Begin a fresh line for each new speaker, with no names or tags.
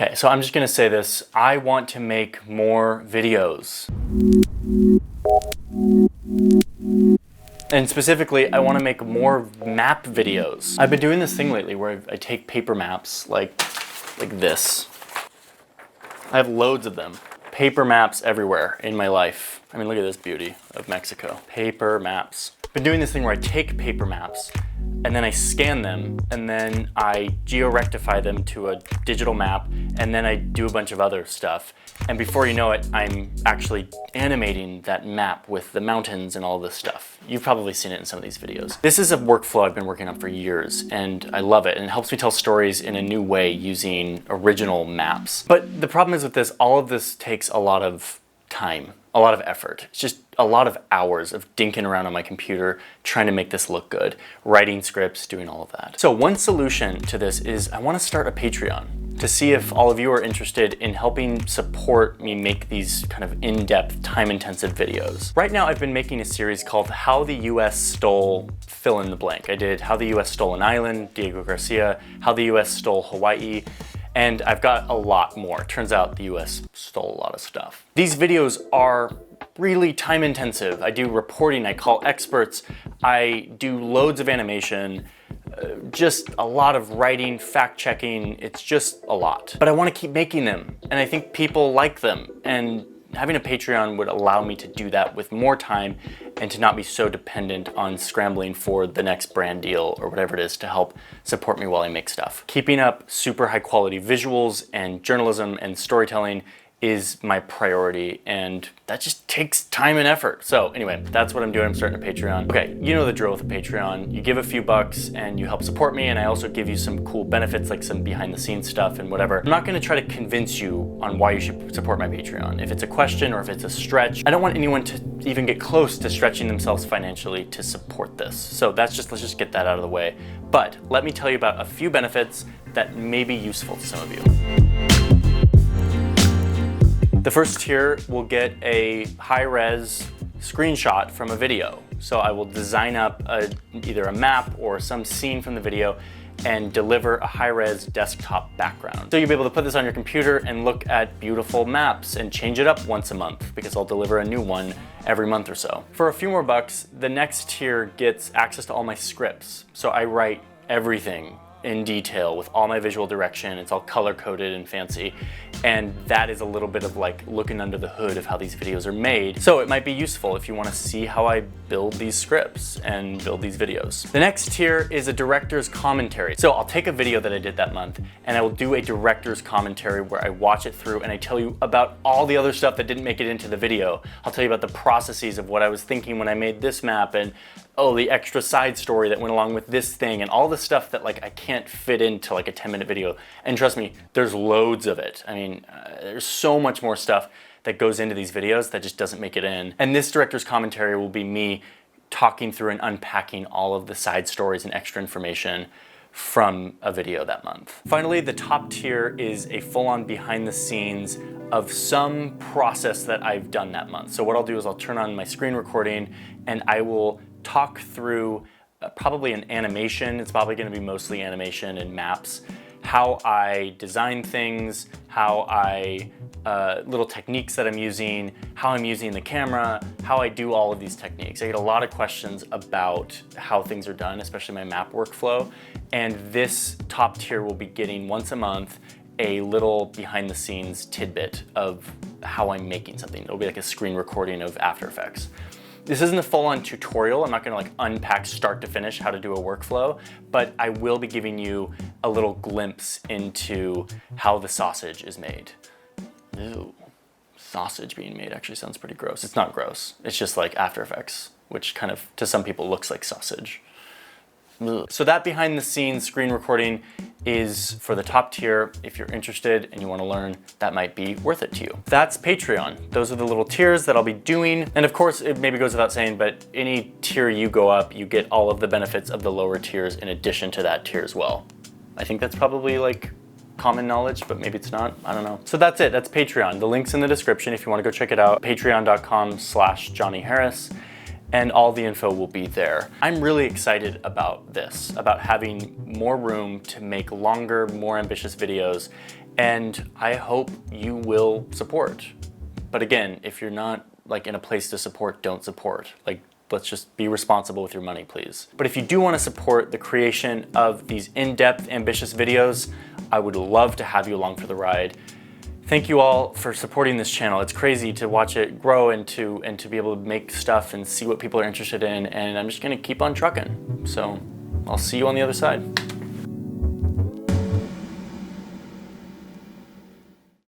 Okay, so I'm just gonna say this. I want to make more videos. And specifically, I want to make more map videos. I've been doing this thing lately where I take paper maps like this. I have loads of them. Paper maps everywhere in my life. I mean, look at this beauty of Mexico. Paper maps. I've been doing this thing where I take paper maps and then I scan them and then I geo-rectify them to a digital map and then I do a bunch of other stuff. And before you know it, I'm actually animating that map with the mountains and all this stuff. You've probably seen it in some of these videos. This is a workflow I've been working on for years and I love it, and it helps me tell stories in a new way using original maps. But the problem is with this, all of this takes a lot of time, a lot of effort. It's just a lot of hours of dinking around on my computer trying to make this look good, writing scripts, doing all of that. So one solution to this is I want to start a Patreon to see if all of you are interested in helping support me make these kind of in-depth, time-intensive videos. Right now I've been making a series called How the US Stole fill in the blank. I did How the US Stole an Island, Diego Garcia, How the US Stole Hawaii, and I've got a lot more. Turns out the US stole a lot of stuff. These videos are really time intensive. I do reporting, I call experts, I do loads of animation, just a lot of writing, fact checking, it's just a lot. But I want to keep making them, and I think people like them, and having a Patreon would allow me to do that with more time and to not be so dependent on scrambling for the next brand deal or whatever it is to help support me while I make stuff. Keeping up super high quality visuals and journalism and storytelling is my priority, and that just takes time and effort. So anyway, that's what I'm doing. I'm starting a Patreon. Okay, you know the drill with a Patreon. You give a few bucks and you help support me, and I also give you some cool benefits like some behind the scenes stuff and whatever. I'm not gonna try to convince you on why you should support my Patreon. If it's a question or if it's a stretch, I don't want anyone to even get close to stretching themselves financially to support this. So let's just get that out of the way. But let me tell you about a few benefits that may be useful to some of you. The first tier will get a high-res screenshot from a video. So I will design up either a map or some scene from the video and deliver a high-res desktop background. So you'll be able to put this on your computer and look at beautiful maps and change it up once a month, because I'll deliver a new one every month or so. For a few more bucks, the next tier gets access to all my scripts. So I write everything in detail with all my visual direction. It's all color coded and fancy. And that is a little bit of like looking under the hood of how these videos are made. So it might be useful if you want to see how I build these scripts and build these videos. The next tier is a director's commentary. So I'll take a video that I did that month and I will do a director's commentary where I watch it through and I tell you about all the other stuff that didn't make it into the video. I'll tell you about the processes of what I was thinking when I made this map, and oh, the extra side story that went along with this thing, and all the stuff that like I can't fit into like a 10-minute video. And trust me, there's loads of it. I mean, there's so much more stuff that goes into these videos that just doesn't make it in. And this director's commentary will be me talking through and unpacking all of the side stories and extra information from a video that month. Finally, the top tier is a full-on behind the scenes of some process that I've done that month. So what I'll do is I'll turn on my screen recording and I will talk through probably an animation. It's probably gonna be mostly animation and maps. How I design things, how I, little techniques that I'm using, how I'm using the camera, how I do all of these techniques. I get a lot of questions about how things are done, especially my map workflow. And this top tier will be getting once a month a little behind the scenes tidbit of how I'm making something. It'll be like a screen recording of After Effects. This isn't a full-on tutorial. I'm not gonna like unpack start to finish how to do a workflow, but I will be giving you a little glimpse into how the sausage is made. Ew, sausage being made actually sounds pretty gross. It's not gross. It's just like After Effects, which kind of, to some people, looks like sausage. So that behind the scenes screen recording is for the top tier. If you're interested and you want to learn, that might be worth it to you. That's Patreon. Those are the little tiers that I'll be doing. And of course, it maybe goes without saying, but any tier you go up, you get all of the benefits of the lower tiers in addition to that tier as well. I think that's probably like common knowledge, but maybe it's not, I don't know. So that's it, that's Patreon. The link's in the description if you want to go check it out. Patreon.com/Johnny Harris. And all the info will be there. I'm really excited about this, about having more room to make longer, more ambitious videos, and I hope you will support. But again, if you're not like in a place to support, don't support. Like, let's just be responsible with your money, please. But if you do want to support the creation of these in-depth, ambitious videos, I would love to have you along for the ride. Thank you all for supporting this channel. It's crazy to watch it grow and to be able to make stuff and see what people are interested in, and I'm just gonna keep on trucking. So I'll see you on the other side.